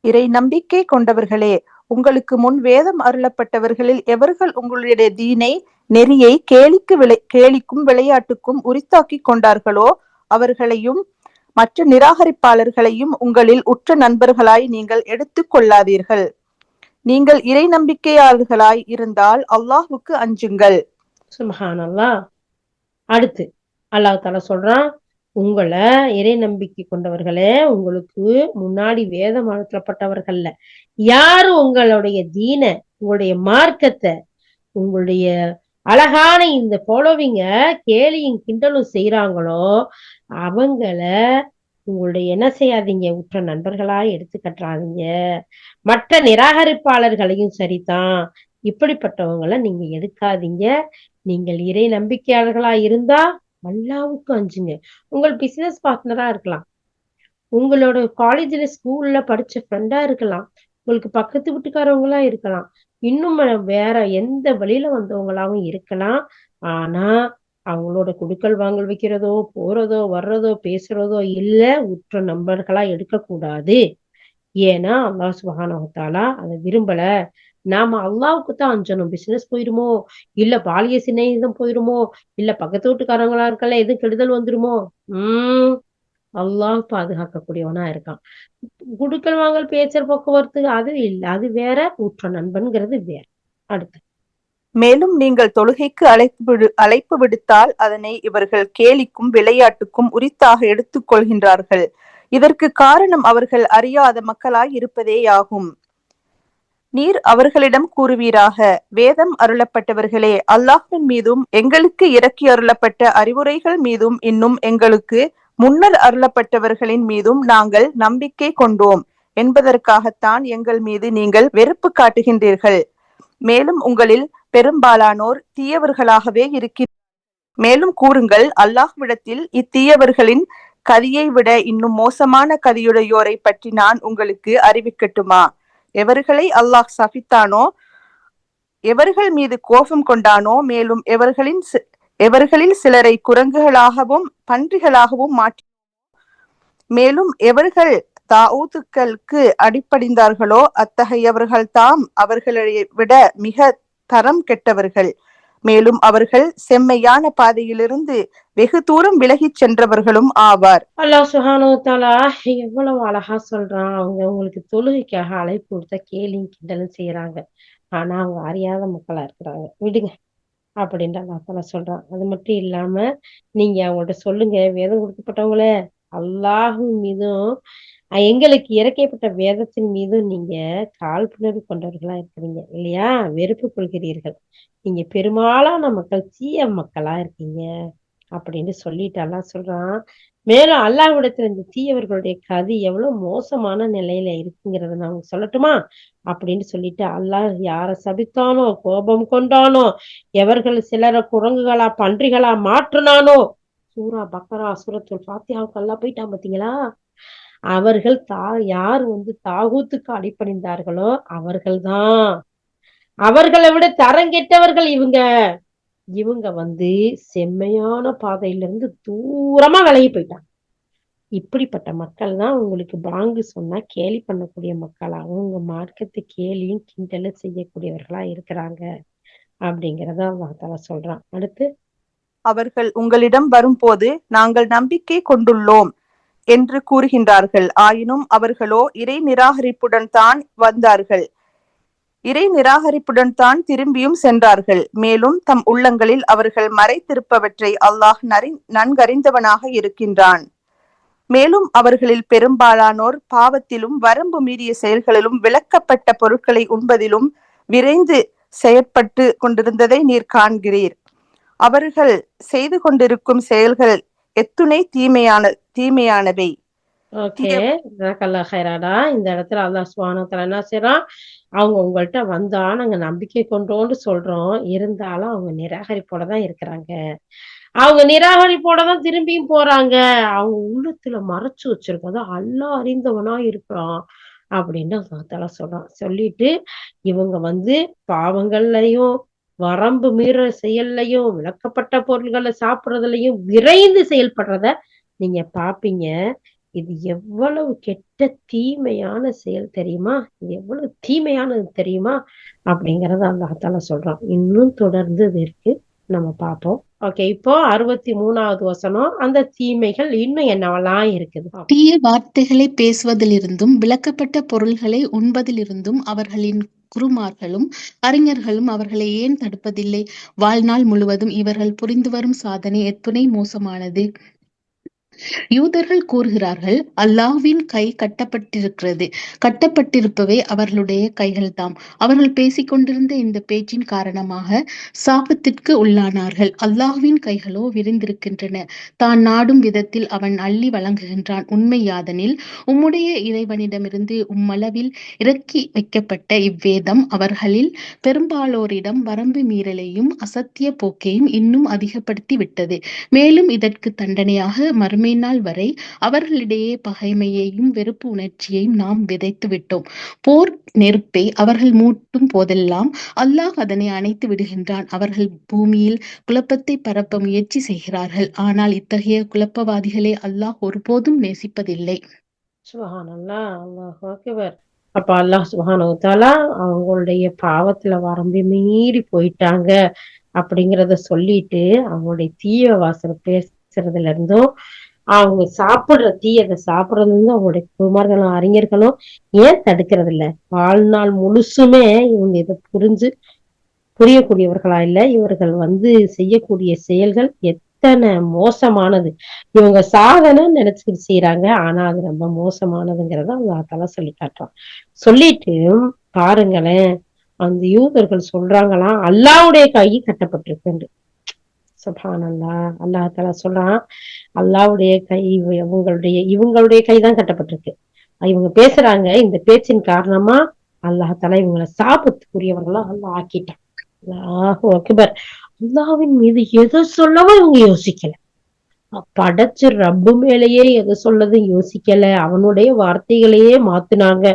இறை நம்பிக்கை கொண்டவர்களே, உங்களுக்கு முன் வேதம் அருளப்பட்டவர்களில் எவர்கள் உங்களுடைய தீனை நெறியை கேலிக்கும் விளையாட்டுக்கும் உரித்தாக்கி கொண்டார்களோ அவர்களையும் மற்ற நிராகரிப்பாளர்களையும் உங்களில் உற்ற நண்பர்களாய் நீங்கள் எடுத்துக் கொள்ளாதீர்கள். நீங்கள் இறை நம்பிக்கையாளர்களாய் இருந்தால் அல்லாஹ்வுக்கு அஞ்சுங்கள். சுப்ஹானல்லாஹ். அடுத்து அல்லாஹ் தஆலா சொல்றான், உங்களை இறை நம்பிக்கை கொண்டவர்களே, உங்களுக்கு முன்னாடி வேதம் அருளப்பட்டவர்கள்ல யாரு உங்களுடைய தீன, உங்களுடைய மார்க்கத்தை, உங்களுடைய அழகான இந்த ஃபாலோவிங்க கேலியும் கிண்டலும் செய்யறாங்களோ அவங்கள உங்களுடைய என்ன செய்யாதீங்க, உற்ற நண்பர்களா எடுத்து கட்டுறாதீங்க. மற்ற நிராகரிப்பாளர்களையும் சரிதான், இப்படிப்பட்டவங்களை நீங்க எடுக்காதீங்க. நீங்கள் இறை நம்பிக்கையாளர்களா இருந்தா அல்லாஹ்வுக்கு அஞ்சுங்க. உங்கள் பிசினஸ் பார்ட்னரா இருக்கலாம், உங்களோட காலேஜ்ல ஸ்கூல்ல படிச்ச ஃப்ரெண்டா இருக்கலாம், உங்களுக்கு பக்கத்து வீட்டுக்காரவங்களா இருக்கலாம். இன்னும் வேற எந்த வழியில வந்தவங்களாவும் இருக்கலாம். ஆனா அவங்களோட குடுக்கல் வாங்கல் வைக்கிறதோ, போறதோ, வர்றதோ, பேசுறதோ இல்ல உற்ற நண்பர்களா எடுக்கக்கூடாது. ஏன்னா அல்லாஹ் சுப்ஹானஹு வ தஆலா அதை விரும்பல. நாம அல்லாஹ்வுக்கு தான் அஞ்சணும். பிசினஸ் போயிருமோ, இல்ல பாலிய சிநேகிதம் போயிருமோ, இல்ல பக்கத்து வீட்டுக்காரங்களா இருக்கல எதுவும் கெடுதல் வந்துருமோ? உம் அல்லாஹ் பாதுகாக்கக்கூடியவனா இருக்கான். குடுக்கல் வாங்கல் பேச்சல் போக்குவரத்து அது இல்ல. அது வேற, உற்ற நண்பன்கிறது வேற. அடுத்து. மேலும் நீங்கள் தொழுகைக்கு அழைப்பு விடுத்தால் அதனை இவர்கள் கேலிக்கும் விளையாட்டுக்கும் உரித்தாக எடுத்துக் கொள்கின்றார்கள். இதற்கு காரணம் அவர்கள் அறியாத மக்களாய் இருப்பதேயாகும். நீர் அவர்களிடம் கூறுவீராக, வேதம் அருளப்பட்டவர்களே, அல்லாஹ்வின் மீதும் எங்களுக்கு இறக்கி அருளப்பட்ட அறிவுரைகள் மீதும் இன்னும் எங்களுக்கு முன்னர் அருளப்பட்டவர்களின் மீதும் நாங்கள் நம்பிக்கை கொண்டோம் என்பதற்காகத்தான் எங்கள் மீது நீங்கள் வெறுப்பு காட்டுகின்றீர்கள். மேலும் உங்களில் பெரும்பாலானோர் தீயவர்களாகவே இருக்கிறார்கள். மேலும் கூறுங்கள், அல்லாஹ்விடத்தில் இத்தீயவர்களின் கதியை விட இன்னும் மோசமான கதியுடையோரை பற்றி நான் உங்களுக்கு அறிவிக்கட்டுமா? எவர்களை அல்லாஹ் சபித்தானோ, எவர்கள் மீது கோபம் கொண்டானோ, மேலும் எவர்களில் சிலரை குரங்குகளாகவும் பன்றிகளாகவும் மாற்றி, மேலும் எவர்கள் தாவூதுக்களுக்கு அடிப்படைந்தார்களோ அத்தகையவர்கள் தாம் அவர்களை விட மிக தரம் கெட்டவர்கள். மேலும் அவர்கள் செம்மையான பாதையிலிருந்து வெகு தூரம் விலகிச் சென்றவர்களும் ஆவார். அல்லாஹ் சுப்ஹானஹு வ தஆலா எவ்வளவு அழகா சொல்றான். அவங்க உங்களுக்கு தொழுகைக்காக அழைப்பு கொடுத்தா கேலியும் கிண்டலும் செய்யறாங்க. ஆனா அவங்க அறியாத மக்களா இருக்கிறாங்க. விடுங்க அப்படின்ட்டு அல்லாஹ் தஆலா சொல்றான். அது மட்டும் இல்லாம நீங்க அவங்கள்ட்ட சொல்லுங்க, வேதம் கொடுக்கப்பட்டவங்கள அல்லாஹ் மீதும் எங்களுக்கு இறக்கப்பட்ட வேதத்தின் மீதும் நீங்க காழ்ப்புணர்வு கொண்டவர்களா இருக்கிறீங்க இல்லையா? வெறுப்பு கொள்கிறீர்கள். நீங்க பெரும்பாலான மக்கள் தீய மக்களா இருக்கீங்க அப்படின்னு சொல்லிட்டு அல்லாஹ் சொல்றான். மேலும் அல்லாஹ்விடத்துல இந்த தீயவர்களுடைய கதி எவ்வளவு மோசமான நிலையில இருக்குங்கிறத நான் உங்களுக்கு சொல்லட்டுமா? அப்படின்னு சொல்லிட்டு அல்லாஹ் யார சபித்தானோ, கோபம் கொண்டானோ, எவர்கள் சிலரை குரங்குகளா பன்றிகளா மாற்றுனானோ, சூரா பக்கரா சூரத்துல் ஃபாத்திஹாவுக்கு அல்லாஹ் போயிட்டான் பாத்தீங்களா? அவர்கள் யார் தாகூத்துக்கு அடிபணிந்தார்களோ அவர்கள்தான். அவர்களை விட தரங்கெட்டவர்கள் இவங்க. இவங்க செம்மையான பாதையிலிருந்து தூரமா விலகி போயிட்டாங்க. இப்படிப்பட்ட மக்கள் தான் உங்களுக்கு பாங்கு சொன்னா கேலி பண்ணக்கூடிய மக்களாகவும் உங்க மார்க்கத்தை கேலியும் கிண்டலும் செய்யக்கூடியவர்களா இருக்கிறாங்க அப்படிங்கிறத அல்லாஹ் தஆலா சொல்றான். அடுத்து. அவர்கள் உங்களிடம் வரும்போது நாங்கள் நம்பிக்கை கொண்டுள்ளோம் என்று கூறுகின்றார்கள். ஆயினும் அவர்களோ இறை நிராகரிப்புடன் தான் வந்தார்கள், இறை நிராகரிப்புடன் தான் திரும்பியும் சென்றார்கள். மேலும் தம் உள்ளங்களில் அவர்கள் மறைத்திருப்பவற்றை அல்லாஹ் நன்கறிந்தவனாக இருக்கின்றான். மேலும் அவர்களில் பெரும்பாலானோர் பாவத்திலும் வரம்பு மீறிய செயல்களிலும் விலக்கப்பட்ட பொருட்களை உண்பதிலும் விரைந்து செயற்பட்டு கொண்டிருந்ததை நீர் காண்கிறீர். அவர்கள் செய்து கொண்டிருக்கும் செயல்கள் எத்துணை தீமையானவை. ஓகே, ஜஸாக்கல்லாஹ் ஹைராடா. இந்த இடத்துல அல்லாஹ் சுப்ஹானஹு வ தஆலா என்ன செய்றான்? அவங்க உங்கள்ட்ட வந்தா நாங்க நம்பிக்கை கொண்டோன்னு சொல்றோம். இருந்தாலும் அவங்க நிராகரிப்போட தான் இருக்கிறாங்க. அவங்க நிராகரிப்போட தான் திரும்பியும் போறாங்க. அவங்க உள்ளத்துல மறைச்சு வச்சிருக்கத அல்லாஹ் அறிந்தவனா இருக்கிறான் அப்படின்னு அல்லாஹ் தஆலா சொல்றான். சொல்லிட்டு இவங்க பாவங்கள்லயும் வரம்பு மீற செயல்லையும் விலக்கப்பட்ட பொருள்களை சாப்பிடுறதுலயும் விரைந்து செயல்படுறத நீங்க பாப்பீங்க. இது எவ்வளவு கெட்ட தீமையான செயல் தெரியுமா? இது எவ்வளவு தீமையானது தெரியுமா? அப்படிங்கறத அல்லாஹ் தஆலா சொல்றான். இன்னும் தொடர்ந்து இது இருக்கு, நம்ம பார்ப்போம். ஓகே, இப்போ 63வது வசனம். அந்த தீமைகள் இன்னும் என்னவெல்லாம் இருக்குது? தீய வார்த்தைகளை பேசுவதிலிருந்தும் விலக்கப்பட்ட பொருள்களை உண்பதிலிருந்தும் அவர்களின் குருமார்களும் அறிஞர்களும் அவர்களை ஏன் தடுப்பதில்லை? வாழ்நாள் முழுவதும் இவர்கள் புரிந்து வரும் சாதனை எத்துணை மோசமானது! யூதர்கள் கூறுகிறார்கள், அல்லாஹ்வின் கை கட்டப்பட்டிருக்கிறது. கட்டப்பட்டிருப்பவை அவர்களுடைய கைகள்தாம். அவர்கள் பேசிக் கொண்டிருந்த இந்த பேச்சின் காரணமாக சாபத்திற்கு உள்ளானார்கள். அல்லாஹ்வின் கைகளோ விரிந்திருக்கின்றன. தான் நாடும் விதத்தில் அவன் அள்ளி வழங்குகின்றான். உண்மை யாதெனில், உம்முடைய இறைவனிடமிருந்து உம்மளவில் இறக்கி வைக்கப்பட்ட இவ்வேதம் அவர்களில் பெரும்பாலோரிடம் வரம்பு மீறலையும் அசத்திய போக்கையும் இன்னும் அதிகப்படுத்தி விட்டது. மேலும் இதற்கு தண்டனையாக மறுமை இந்நாள் வரை அவர்களிடையே பகைமையையும் வெறுப்பு உணர்ச்சியையும் நாம் விதைத்து விட்டோம். போர் நெருப்பை அவர்கள் மூட்டும் போதெல்லாம் அல்லாஹ் அதனை அணைத்து விடுகின்றான். அவர்கள் பூமியில் குழப்பத்தை பரப்ப முயற்சி செய்கிறார்கள். ஆனால் இத்தகைய குழப்பவாதிகளை அல்லாஹ் ஒருபோதும் நேசிப்பதில்லை. சுபஹானல்லாஹ், அல்லாஹு அக்பர். அப்ப அல்லாஹ் சுப்ஹானஹு தஆலா அவங்களுடைய பாவத்துல வரம்பி மீறி போயிட்டாங்க அப்படிங்கறத சொல்லிட்டு, அவங்களுடைய தீய வாசல் பேசுறதுல இருந்தும், அவங்க சாப்பிடுற தீயதை சாப்பிடுறதுல இருந்து அவங்களுடைய குமார்களும் அறிஞர்களும் ஏன் தடுக்கிறது இல்ல? வாழ்நாள் முழுசுமே இவங்க இதை புரியக்கூடியவர்களா இல்ல. இவர்கள் செய்யக்கூடிய செயல்கள் எத்தனை மோசமானது. இவங்க சாதனைன்னு நினைச்சுக்கிட்டு செய்யறாங்க. ஆனா அது ரொம்ப மோசமானதுங்கிறத அல்லாஹ் தஆலா சொல்லி காட்டுறான். சொல்லிட்டு பாருங்களேன், அந்த யூதர்கள் சொல்றாங்களாம் அல்லாஹ்வுடைய கை கட்டப்பட்டிருக்கு. சுப்ஹானல்லாஹ். அல்லாஹ் தஆலா சொல்றான், அல்லாஹ்வுடைய கை இவங்களுடைய கைதான் கட்டப்பட்டிருக்கு. இவங்க பேசுறாங்க. இந்த பேச்சின் காரணமா அல்லாஹ் தஆலா இவங்களை சாபத்துக்குரியவர்களா அல்லாஹ் ஆக்கிட்டான். அல்லாஹு அக்பர். அல்லாஹ்வின் மீது எதை சொல்லவும் இவங்க யோசிக்கல. படைச்ச ரப்பு மேலேயே எதை சொல்லது யோசிக்கல. அவனுடைய வார்த்தைகளையே மாத்துனாங்க.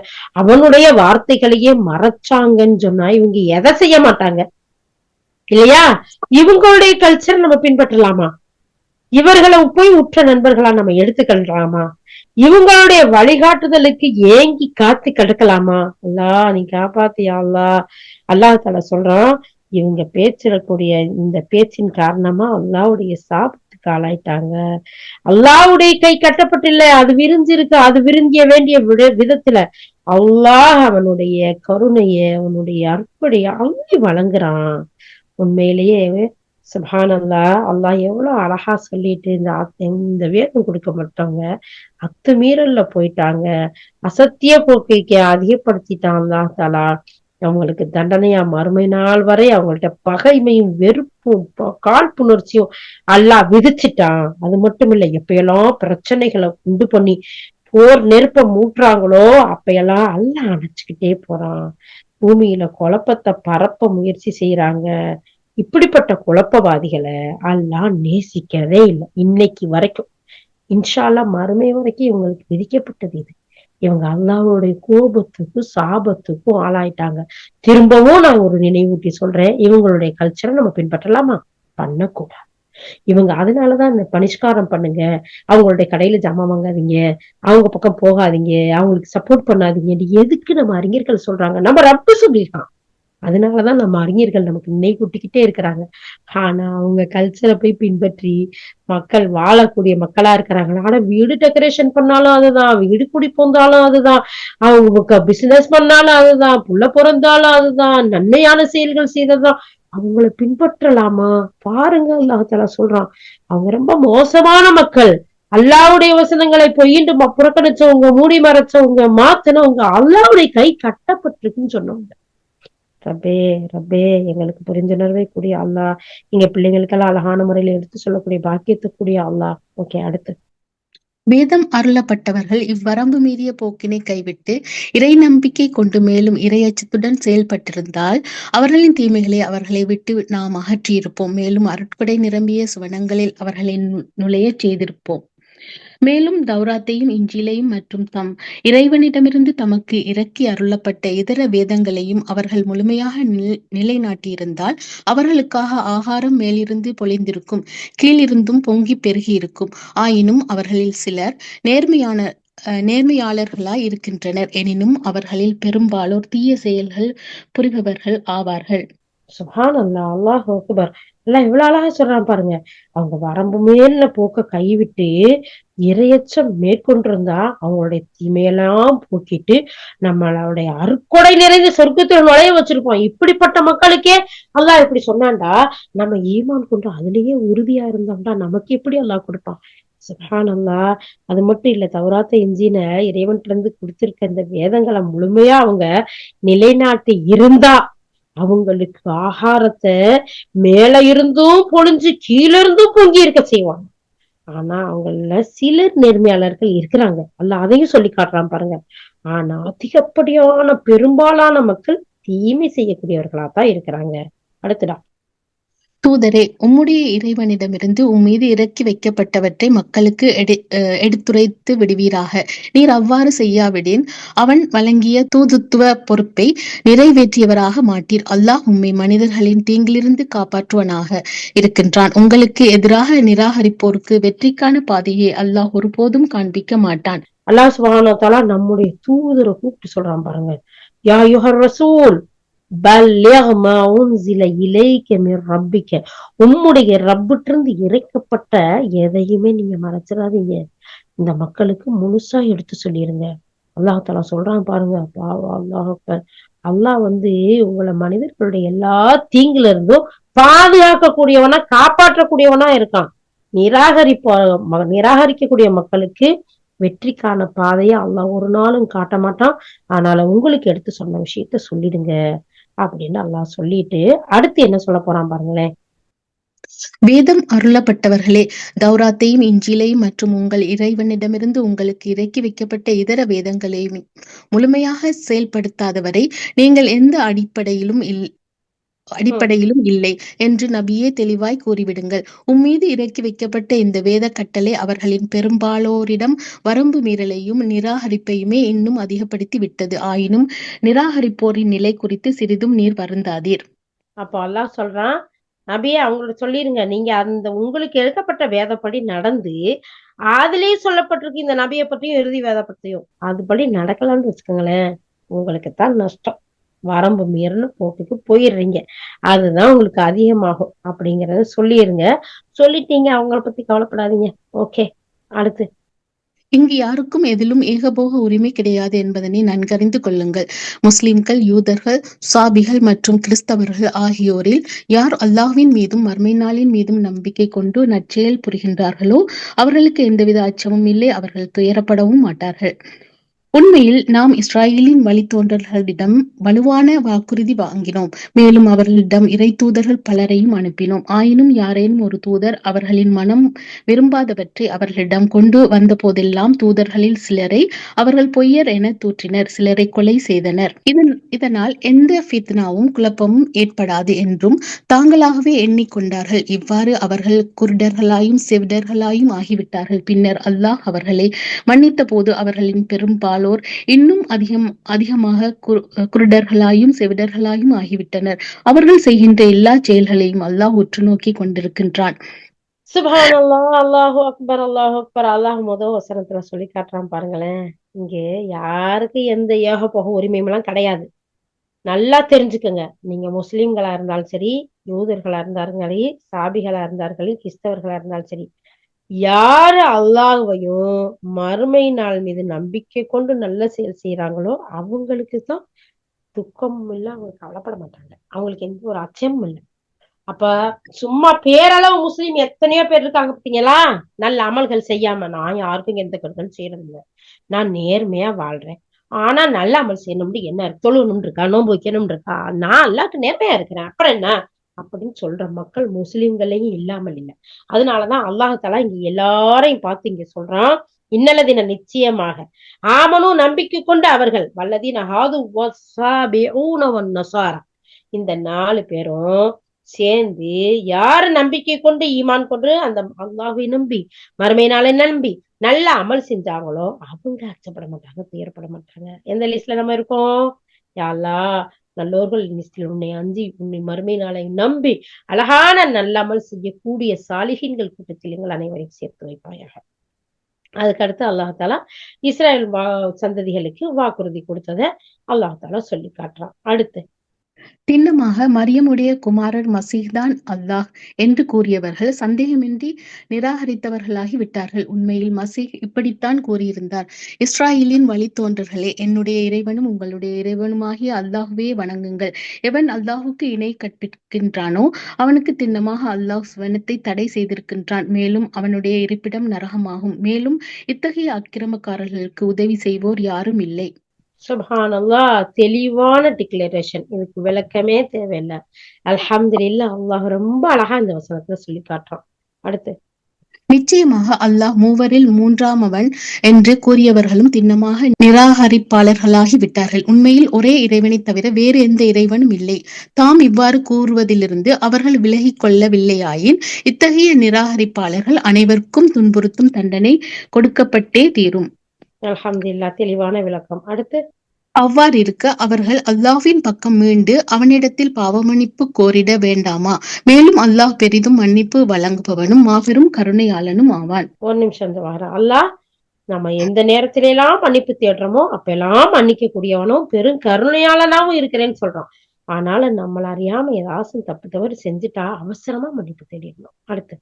அவனுடைய வார்த்தைகளையே மறைச்சாங்கன்னு சொன்னா இவங்க எதை செய்ய மாட்டாங்க இல்லையா? இவங்களுடைய கல்ச்சர் நம்ம பின்பற்றலாமா? இவர்களை போய் உற்ற நண்பர்களா நம்ம எடுத்துக்கலாமா? இவங்களுடைய வழிகாட்டுதலுக்கு ஏங்கி காத்து கிடக்கலாமா? அல்லாஹ் நீ காப்பாத்தியா அல்லாஹ். அல்லாஹ் தஆலா சொல்றான், இவங்க பேச்சிடக்கூடிய இந்த பேச்சின் காரணமா அல்லாஹ்வுடைய சாபத்துக்கு ஆளாயிட்டாங்க. அல்லாஹ்வுடைய கை கட்டப்பட்டில்ல, அது விரிஞ்சிருக்கு. அது விரிஞ்சிய வேண்டிய விதத்துல அல்லாஹ் அவனுடைய கருணைய, அவனுடைய அற்புடைய அள்ளி வழங்குறான். உண்மையிலேயே சுப்ஹானல்லாஹ். அல்லாஹ் எவ்வளவு அழகா சொல்லிட்டு இந்த வேதம் கொடுக்க மாட்டவங்க அத்துமீறல்ல போயிட்டாங்க. அசத்திய போக்கைக்கு அதிகப்படுத்திட்டான் அல்லாஹ் தஆலா. அவங்களுக்கு தண்டனையா மறுமை நாள் வரை அவங்கள்ட்ட பகைமையும் வெறுப்பும் காழ்ப்புணர்ச்சியும் அல்லாஹ் விதிச்சிட்டான். அது மட்டும் இல்ல, எப்பயெல்லாம் பிரச்சனைகளை உண்டு பண்ணி போர் நெருப்ப மூட்டுறாங்களோ அப்பயெல்லாம் அல்லாஹ் அணைச்சுக்கிட்டே போறான். பூமியில குழப்பத்தை பரப்ப முயற்சி செய்யறாங்க. இப்படிப்பட்ட குழப்பவாதிகளை அல்லாஹ் நேசிக்கிறதே இல்லை இன்னைக்கு வரைக்கும். இன்ஷா அல்லாஹ் மறுமை வரைக்கும் இவங்களுக்கு விதிக்கப்பட்டது இது. இவங்க அல்லாஹ்வுடைய கோபத்துக்கும் சாபத்துக்கும் ஆளாயிட்டாங்க. திரும்பவும் நான் ஒரு நினைவூட்டி சொல்றேன், இவங்களுடைய கல்ச்சரை நம்ம பின்பற்றலாமா? பண்ணக்கூடாது. இவங்க அதனாலதான் இந்த பனிஷ்காரம் பண்ணுங்க, அவங்களுடைய கடையில ஜாமான் வாங்காதீங்க, அவங்க பக்கம் போகாதீங்க, அவங்களுக்கு சப்போர்ட் பண்ணாதீங்க, எதுக்கு நம்ம அறிஞர்கள் சொல்றாங்க? நம்ம ரப்பு சொல்லியிருக்கான். அதனாலதான் நம்ம அறிஞர்கள் நமக்கு நினை கூட்டிக்கிட்டே இருக்கிறாங்க. ஆனா அவங்க கல்ச்சரை போய் பின்பற்றி மக்கள் வாழக்கூடிய மக்களா இருக்கிறாங்களா? ஆனா வீடு டெக்கரேஷன் பண்ணாலும் அதுதான், வீடு குடி போந்தாலும் அதுதான், அவங்க பிசினஸ் பண்ணாலும் அதுதான், புள்ள பிறந்தாலும் அதுதான், நன்மையான செயல்கள் செய்ததுதான். அவங்களை பின்பற்றலாமா? பாருங்க, அல்லாஹ் தஆலா சொல்றான், அவங்க ரொம்ப மோசமான மக்கள். அல்லாஹ்வுடைய வசனங்களை பொய்யின்று புறக்கணிச்சவங்க, மூடி மறைச்சவங்க, மாத்தினவங்க அல்லாஹ்வுடைய கை கட்டப்பட்டிருக்குன்னு சொன்னவங்க. ரப்பே ரப்பே எங்களுக்கு புரிந்துணர்வை கூடிய அல்லாஹ். எங்க பிள்ளைங்களுக்கெல்லாம் அழகான முறையில எடுத்து சொல்லக்கூடிய பாக்கியத்துக்கூடிய அல்லாஹ். ஓகே, அடுத்து. வேதம் அருளப்பட்டவர்கள் இவ்வரம்பு மீறிய போக்கினை கைவிட்டு இறை நம்பிக்கை கொண்டு மேலும் இறையச்சத்துடன் செயல்பட்டிருந்தால் அவர்களின் தீமைகளை அவர்களை விட்டு நாம் அகற்றியிருப்போம். மேலும் அருட்கொடை நிரம்பிய சுவனங்களில் அவர்களை நுழையச் செய்திருப்போம். மேலும் தௌராத்தையும் இஞ்சிலையும் மற்றும் தம் இறைவனிடமிருந்து தமக்கு இறக்கி அருளப்பட்ட இதர வேதங்களையும் அவர்கள் முழுமையாக நிலைநாட்டியிருந்தால் அவர்களுக்காக ஆகாரம் மேலிருந்து பொழிந்திருக்கும், கீழிருந்தும் பொங்கி பெருகி இருக்கும். ஆயினும் அவர்களில் சிலர் நேர்மையாளர்களாய் இருக்கின்றனர். எனினும் அவர்களில் பெரும்பாலோர் தீய செயல்கள் புரிபவர்கள் ஆவார்கள். சுப்ஹானல்லாஹ், அல்லாஹு அக்பர். எல்லாம் இவ்வளவு அழகா சொல்றான் பாருங்க. அவங்க வரம்பு மேல போக்க கைவிட்டு இரையச்சம் மேற்கொண்டிருந்தா அவங்களுடைய தீமையெல்லாம் போக்கிட்டு நம்மளுடைய அருட்கொடை நிறைந்த சொர்க்கத்தில் நுழைய வச்சிருப்போம். இப்படிப்பட்ட மக்களுக்கே அல்லாஹ் இப்படி சொன்னான்டா, நம்ம ஈமான் கொண்டு அதுலயே உறுதியா இருந்தோம்டா நமக்கு எப்படி அல்லாஹ் கொடுப்பான்? சுப்ஹானல்லாஹ். அது மட்டும் இல்ல, தௌராத்த இஞ்சின இறைவன்கிட்ட இருந்து கொடுத்திருக்க இந்த வேதங்களை முழுமையா அவங்க நிலைநாட்டி இருந்தா அவங்களுக்கு ஆகாரத்தை மேல இருந்தும் பொழிஞ்சு கீழ இருந்தும் பொங்கி இருக்க செய்வாங்க. ஆனா அவங்கள சிலர் நேர்மையாளர்கள் இருக்கிறாங்க. அல்லாஹ் அதையும் சொல்லி காட்டுறான் பாருங்க. ஆனா அதிகப்படியான பெரும்பாலான மக்கள் தீமை செய்யக்கூடியவர்களா தான் இருக்கிறாங்க. அடுத்துடா. தூதரே, உம்முடைய இறைவனிடமிருந்து உம்மீது இறக்கி வைக்கப்பட்டவற்றை மக்களுக்கு எடுத்துரைத்து விடுவீராக. நீர் அவ்வாறு செய்யாவிடின் அவன் வழங்கிய தூதுத்துவ பொறுப்பை நிறைவேற்றியவராக மாட்டீர். அல்லாஹ் உம்மை மனிதர்களின் தீங்கிலிருந்து காப்பாற்றுவனாக இருக்கின்றான். உங்களுக்கு எதிராக நிராகரிப்போருக்கு வெற்றிக்கான பாதையை அல்லாஹ் ஒருபோதும் காண்பிக்க மாட்டான். அல்லாஹ் சுப்ஹானஹு வ தஆலா நம்முடைய தூதரை கூப்பிட்டு சொல்றான் பாருங்க. யா அய்யுஹர் ரசூல் பல்லிக் மா உன்சில இலைக்க மின் ரப்பிக்க. உம்முடைய ரப்பிட்டிருந்து இறைக்கப்பட்ட எதையுமே நீங்க மறைச்சிடாதீங்க. இந்த மக்களுக்கு முழுசா எடுத்து சொல்லிருங்க. அல்லாஹ் தஆலா சொல்றான் பாருங்க. அல்லாஹ் அக்பர். அல்லாஹ் உங்களை மனிதர்களுடைய எல்லா தீங்குல இருந்தும் பாதுகாக்கக்கூடியவனா, காப்பாற்றக்கூடியவனா இருக்கான். நிராகரிக்கக்கூடிய மக்களுக்கு வெற்றிக்கான பாதையை அல்லாஹ் ஒரு நாளும் காட்ட மாட்டான். அதனால உங்களுக்கு எடுத்து சொன்ன விஷயத்த சொல்லிடுங்க அப்படின்னு அல்லாஹ் சொல்லிட்டு அடுத்து என்ன சொல்ல போறான் பாருங்களேன். வேதம் அருளப்பட்டவர்களே, தௌராத்தையும் இஞ்சிலையும் மற்றும் உங்கள் இறைவனிடமிருந்து உங்களுக்கு இறக்கி வைக்கப்பட்ட இதர வேதங்களையும் முழுமையாக செயல்படுத்தாதவரை நீங்கள் எந்த அடிப்படையிலும் இல்லை என்று நபியே தெளிவாய் கூறிவிடுங்கள். உம்மீது இறக்கி வைக்கப்பட்ட இந்த வேத கட்டளை அவர்களின் பெரும்பாலோரிடம் வரம்பு மீறலையும் நிராகரிப்பையுமே இன்னும் அதிகப்படுத்தி விட்டது. ஆயினும் நிராகரிப்போரின் நிலை குறித்து சிறிதும் நீர் வருந்தாதீர். அப்போ அல்லாஹ் சொல்றான், நபியே அவங்கள சொல்லிருங்க, நீங்க உங்களுக்கு எடுக்கப்பட்ட வேதப்படி நடந்து அதுலயே சொல்லப்பட்டிருக்கு இந்த நபியை பற்றியும் இறுதி வேத பற்றியும் அதுபடி நடக்கலாம்னு வச்சுக்கோங்களேன், உங்களுக்கு தான் நஷ்டம். வரம்பு மீறின போக்குக்கு போயிடுறீங்க, அதுதான் உங்களுக்கு அதிகமாகும் அப்படிங்கறத சொல்லிருங்க. சொல்லிட்டீங்க, அவங்கள பத்தி கவலைப்படாதீங்க. ஓகே, அடுத்து. இங்கு யாருக்கும் எதிலும் ஏகபோக உரிமை கிடையாது என்பதனை நன்கறிந்து கொள்ளுங்கள். முஸ்லிம்கள், யூதர்கள், சாபிகள் மற்றும் கிறிஸ்தவர்கள் ஆகியோரில் யார் அல்லாஹ்வின் மீதும் மறுமை நாளின் மீதும் நம்பிக்கை கொண்டு நற்செயல் புரிகின்றார்களோ அவர்களுக்கு எந்தவித அச்சமும் இல்லை, அவர்கள் துயரப்படவும் மாட்டார்கள். உண்மையில் நாம் இஸ்ராயேலின் வழித்தோன்றல்களிடம் வலுவான வாக்குறுதி வாங்கினோம். மேலும் அவர்களிடம் இறை தூதர்கள் பலரையும் அனுப்பினோம். ஆயினும் யாரேனும் ஒரு தூதர் அவர்களின் மனம் விரும்பாதவற்றை அவர்களிடம் கொண்டு வந்த போதெல்லாம் தூதர்களில் சிலரை அவர்கள் பொய்யர் என தூற்றினர், சிலரை கொலை செய்தனர். இதனால் எந்த ஃபித்னாவும் குழப்பமும் ஏற்படாது என்றும் தாங்களாகவே எண்ணிக்கொண்டார்கள். இவ்வாறு அவர்கள் குருடர்களாயும் செவிடர்களாயும் ஆகிவிட்டார்கள். பின்னர் அல்லாஹ் அவர்களை மன்னித்த போது அவர்களின் பெரும்பாலோர் இன்னும் அதிகமாக குருடர்களாயும் செவிடர்களாயும் ஆகிவிட்டனர். அவர்கள் செய்கின்ற எல்லா செயல்களையும் அல்லாஹ் உற்று நோக்கி கொண்டிருக்கின்றான். சுப்ஹானல்லாஹ், அல்லாஹு அக்பர், அல்லாஹு அக்பர். அல்லாஹ் முதல் வசனத்துல சொல்லி காட்டுறான் பாருங்களேன். இங்கே யாருக்கு எந்த ஏகபோக உரிமையும் எல்லாம் கிடையாது. நல்லா தெரிஞ்சுக்கோங்க. நீங்க முஸ்லிம்களா இருந்தாலும் சரி, யூதர்களா இருந்தாலும் சரி, சாபிகளா இருந்தாலும், கிறிஸ்தவர்களா இருந்தாலும் சரி, யாரு அல்லாஹ்வையும் மறுமை நாள் மீது நம்பிக்கை கொண்டு நல்ல செயல் செய்யறாங்களோ அவங்களுக்கு தான் துக்கமும் இல்லை, அவங்க கவலைப்பட மாட்டாங்க, அவங்களுக்கு எந்த ஒரு அச்சமும் இல்லை. அப்ப சும்மா பேரளவு முஸ்லீம் எத்தனையோ பேர் இருக்காங்க பார்த்தீங்களா, நல்ல அமல்கள் செய்யாம. நான் யாருக்கும் எந்த கருத்தும் செய்யறது இல்லை, நான் நேர்மையா வாழ்றேன், ஆனா நல்ல அமல் செய்யணும்னு என்ன இருக்கு, தொழுணும் இருக்கா, நோன்பு வைக்கணும் இருக்கா, நான் எல்லாருக்கும் நேர்மையா இருக்கிறேன், அப்புறம் என்ன அப்படின்னு சொல்ற மக்கள் முஸ்லிம்களையும் இல்லாமல் இல்லை. அதனாலதான் அல்லாஹாலா இங்க எல்லாரையும் பார்த்து இங்க சொல்றான், இன்னலதின நிச்சயமாக ஆமனும் நம்பிக்கை கொண்டு அவர்கள் வல்லதீன ஹாது நசாரா, இந்த 4 பேரும் சேர்ந்து யாரு நம்பிக்கை கொண்டு ஈமான் கொண்டு அந்த அல்லாஹ்வை நம்பி மறுமை நாளை நம்பி நல்ல அமல் செஞ்சாங்களோ அவங்க அச்சப்பட மாட்டாங்க, துயரப்பட மாட்டாங்க. எந்த லிஸ்ட்ல நம்ம இருக்கோம்? யா அல்லாஹ், நல்லோர்கள் லிஸ்டில் உன்னை அஞ்சி உன்னை மறுமை நாளை நம்பி அழகான நல்ல அமல் செய்யக்கூடிய சாலிஹீன்கள் கூட்டத்தில் எங்கள் அனைவரையும் சேர்த்து வைப்பாயாக. அதுக்கடுத்து அல்லாஹாலா இஸ்ரேல் சந்ததிகளுக்கு வாக்குறுதி கொடுத்ததை அல்லாஹாலா சொல்லி காட்டுறான். அடுத்து, திண்ணமாக மரியமுடைய குமாரர் மசீஹ்தான் அல்லாஹ் என்று கூறியவர்கள் சந்தேகமின்றி நிராகரித்தவர்களாகி விட்டார்கள். உண்மையில் மசீஹ் இப்படித்தான் கூறியிருந்தார்: இஸ்ராயேலின் வழித்தோன்றல்களே, என்னுடைய இறைவனும் உங்களுடைய இறைவனுமாகிய அல்லாஹ்வே வணங்குங்கள். எவன் அல்லாஹுக்கு இணை கற்பிக்கின்றானோ அவனுக்கு திண்ணமாக அல்லாஹ் சுவனத்தை தடை செய்திருக்கின்றான், மேலும் அவனுடைய இருப்பிடம் நரகமாகும். மேலும் இத்தகைய அக்கிரமக்காரர்களுக்கு உதவி செய்வோர் யாரும் இல்லை. சுப்ஹானல்லாஹ், தெளிவான டிக்ளரேஷன், இதுக்கு விளக்கமே தேவையில்லை. அல்ஹம்துலில்லாஹ், அல்லாஹ் ரொம்ப அழகா இந்த வசனத்துல சொல்லி காட்டுறான். அடுத்து, நிச்சயமாக அல்லாஹ் மூவரில் மூன்றாமவன் என்று கூறியவர்களும் திண்ணமாக நிராகரிப்பாளர்களாகி விட்டார்கள். உண்மையில் ஒரே இறைவனை தவிர வேறு எந்த இறைவனும் இல்லை. தாம் இவ்வாறு கூறுவதிலிருந்து அவர்கள் விலகிக் கொள்ளவில்லையாயின் இத்தகைய நிராகரிப்பாளர்கள் அனைவருக்கும் துன்புறுத்தும் தண்டனை கொடுக்கப்பட்டே தீரும். அல்ஹம்துலில்லாஹ், தெளிவான விளக்கம். அடுத்து, அவ்வாறிருக்க அவர்கள் அல்லாஹ்வின் பக்கம் மீண்டு அவனிடத்தில் பாவமன்னிப்பு கோரிட வேண்டாமா? மேலும் அல்லாஹ் பெரிதும் மன்னிப்பு வழங்குபவனும் மாபெரும் கருணையாளனும் ஆவான். ஒரு நிமிஷம் வார. அல்லாஹ் நம்ம எந்த நேரத்தில எல்லாம் மன்னிப்பு தேடுறோமோ அப்ப எல்லாம் மன்னிக்க கூடியவனும் பெரும் கருணையாளனாவும் இருக்கிறேன்னு சொல்றான். ஆனால நம்மள அறியாம ஏதாச்சும் தப்பு தவறு செஞ்சுட்டா அவசரமா மன்னிப்பு தேடிடணும். அடுத்து,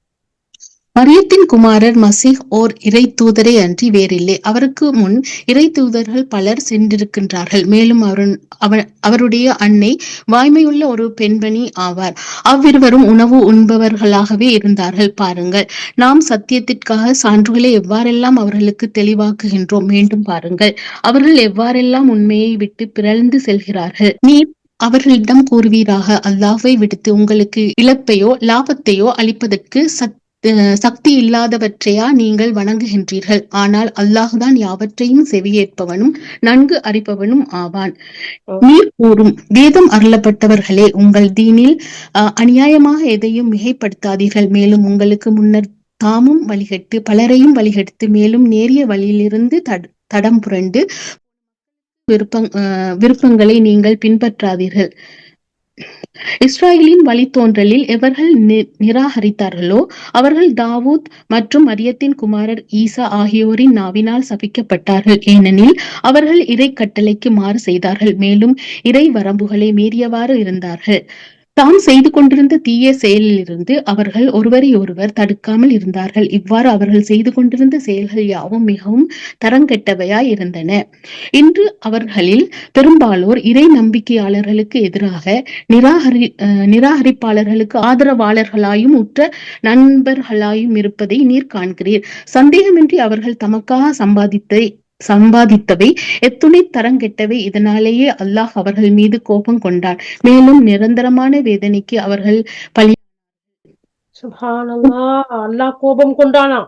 மரியத்தின் குமாரர் மசீஹ் ஓர் இறை தூதரே அன்றி வேறில்லை. அவருக்கு முன் இறை தூதர்கள் பலர் சென்றிருக்கின்றார்கள். மேலும் அவருடைய அன்னை வாய்மையுள்ள ஒரு பெண்மணி ஆவார். அவ்விருவரும் உணவு உண்பவர்களாகவே இருந்தார்கள். பாருங்கள், நாம் சத்தியத்திற்காக சான்றுகளை எவ்வாறெல்லாம் அவர்களுக்கு தெளிவாக்குகின்றோம். மீண்டும் பாருங்கள், அவர்கள் எவ்வாறெல்லாம் உண்மையை விட்டு பிறழ்ந்து செல்கிறார்கள். நீர் அவர்களிடம் கூறுவீராக, அல்லாஹ்வை விடுத்து உங்களுக்கு இழப்பையோ லாபத்தையோ அளிப்பதற்கு சக்தி இல்லாதவற்றையா நீங்கள் வணங்குகின்றீர்கள்? ஆனால் அல்லாஹ்தான் யாவற்றையும் செவியேற்பவனும் நன்கு அறிபவனும் ஆவான். நீர் கூறும், வேதம் அருளப்பட்டவர்களே, உங்கள் தீனில் அநியாயமாக எதையும் மிகைப்படுத்தாதீர்கள். மேலும் உங்களுக்கு முன்னர் தாமும் வழிகட்டு பலரையும் வழிகெடுத்து மேலும் நேரிய வழியிலிருந்து தடம் புரண்டு விருப்பங்களை நீங்கள் பின்பற்றாதீர்கள். இஸ்ராயலின் வழித்தோன்றலில் எவர்கள் நிராகரித்தார்களோ அவர்கள் தாவூத் மற்றும் மரியத்தின் குமாரர் ஈசா ஆகியோரின் நாவினால் சபிக்கப்பட்டார்கள். ஏனெனில் அவர்கள் இறை கட்டளைக்கு மாறு செய்தார்கள். மேலும் இறை வரம்புகளை மீறியவாறு இருந்தார்கள். தாம் செய்து கொண்டிருந்த தீய செயலிலிருந்து அவர்கள் ஒருவரை ஒருவர் தடுக்காமல் இருந்தார்கள். இவ்வாறு அவர்கள் செய்து கொண்டிருந்த செயல்கள் யாவும் மிகவும் தரங்கெட்டவையாய் இருந்தன. இன்று அவர்களில் பெரும்பாலோர் இறை நம்பிக்கையாளர்களுக்கு எதிராக நிராகரிப்பாளர்களுக்கு ஆதரவாளர்களாயும் உற்ற நண்பர்களாயும் இருப்பதை நீர் காண்கிறீர். சந்தேகமின்றி அவர்கள் தமக்காக சம்பாதித்தவை எத்துணை தரங்கெட்டவை. இதனாலேயே அல்லாஹ் அவர்கள் மீது கோபம் கொண்டார். மேலும் நிரந்தரமான வேதனைக்கு அவர்கள் சுப்ஹானல்லாஹ், அல்லாஹ் கோபம் கொண்டானா?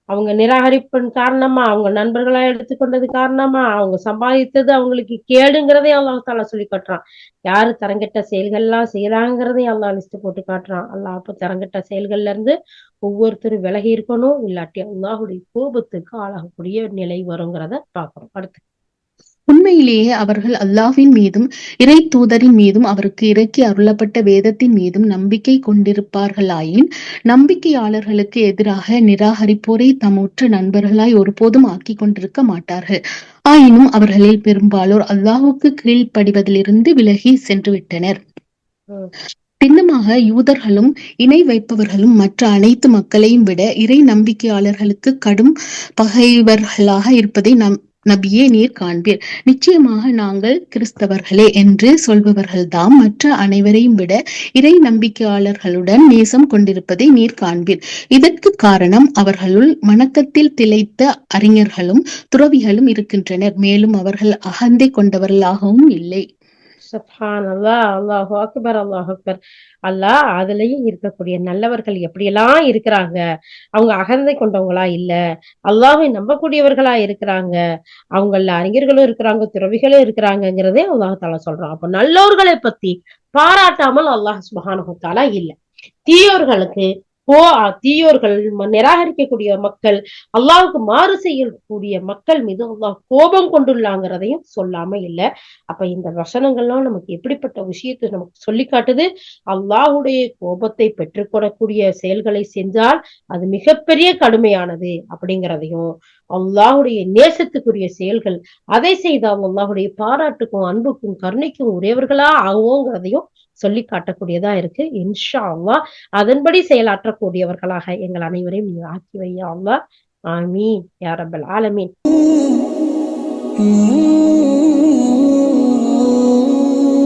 அவங்க நிராகரிப்பின் காரணமா, அவங்க நண்பர்களா எடுத்துக்கொண்டது காரணமா, அவங்க சம்பாதித்தது அவங்களுக்கு கேடுங்கிறதே அல்லாஹ் தாலா சொல்லி காட்டுறான். யாரு தரங்கெட்ட செயல்கள்லாம் செய்யறாங்கிறதையும் அல்லாஹ் லிஸ்ட் போட்டு காட்டுறான். அல்லாஹ் அப்ப தரங்கெட்ட செயல்கள்ல இருந்து ஒவ்வொருத்தரும் விலகி இருக்கணும். இல்லாட்டி அல்லாஹுடைய கோபத்துக்கு ஆளாகக்கூடிய நிலை வருங்கிறத பாக்குறோம். அடுத்து, உண்மையிலேயே அவர்கள் அல்லாஹ்வின் மீதும் இறை தூதரின் மீதும் அவருக்கு இறக்கி அருளப்பட்ட வேதத்தின் மீதும் நம்பிக்கை கொண்டிருப்பார்களாயின் நம்பிக்கையாளர்களுக்கு எதிராக நிராகரிப்போரை தமுற்ற நண்பர்களாய் ஒருபோதும் ஆக்கிக் கொண்டிருக்க மாட்டார்கள். ஆயினும் அவர்களில் பெரும்பாலோர் அல்லாஹுக்கு கீழ்ப்படிவதிலிருந்து விலகி சென்று விட்டனர். திண்ணமாக யூதர்களும் இணை வைப்பவர்களும் மற்ற அனைத்து மக்களையும் விட இறை நம்பிக்கையாளர்களுக்கு கடும் பகைவர்களாக இருப்பதை நபியே நீர் காண்பீர். நிச்சயமாக நாங்கள் கிறிஸ்தவர்களே என்று சொல்பவர்கள்தாம் மற்ற அனைவரையும் விட இறை நம்பிக்கையாளர்களுடன் நேசம் கொண்டிருப்பதை நீர் காண்பீர். இதற்கு காரணம் அவர்களுள் வணக்கத்தில் திளைத்த அறிஞர்களும் துறவிகளும் இருக்கின்றனர். மேலும் அவர்கள் அகந்தை கொண்டவர்களாகவும் இல்லை. சுப்ஹானல்லாஹ், அல்லாஹு அக்பர், அல்லாஹு அக்பர். அல்லாஹ் அதுலயும் இருக்கக்கூடிய நல்லவர்கள் எப்படியெல்லாம் இருக்கிறாங்க, அவங்க அகந்தை கொண்டவங்களா இல்ல, அல்லாஹை நம்பக்கூடியவர்களா இருக்கிறாங்க, அவங்கள அறிஞர்களும் இருக்கிறாங்க, துறவிகளும் இருக்கிறாங்கிறதே அல்லாஹ் தாலா சொல்றான். அப்ப நல்லோர்களை பத்தி பாராட்டாமல் அல்லாஹ் சுப்ஹானஹு வ தஆலா இல்ல. தீயோர்களுக்கு தீயோர்கள் நிராகரிக்கக்கூடிய மக்கள், அல்லாஹுக்கு மாறு செய்யக்கூடிய மக்கள் மீது அல்லாஹ் கோபம் கொண்டுள்ளாங்கிறதையும் சொல்லாம இல்ல. அப்ப இந்த வசனங்கள்லாம் நமக்கு எப்படிப்பட்ட விஷயத்தை நமக்கு சொல்லி காட்டுது? அல்லாஹுடைய கோபத்தை பெற்றுக்கொள்ளக்கூடிய செயல்களை செஞ்சால் அது மிகப்பெரிய கடுமையானது அப்படிங்கிறதையும், அல்லாஹுடைய நேசத்துக்குரிய செயல்கள் அதை செய்தால் அல்லாஹுடைய பாராட்டுக்கும் அன்புக்கும் கருணைக்கும் உரியவர்களா ஆகுவோங்கிறதையும் சொல்லி காட்டக்கூடியதா இருக்கு. இன்ஷா அல்லாஹ் அதன்படி செயலாற்றக்கூடியவர்களாக எங்கள் அனைவரையும் நீ ஆக்கி வையா அல்லாஹ். ஆமீன் யா ரப்பல் ஆலமீன்.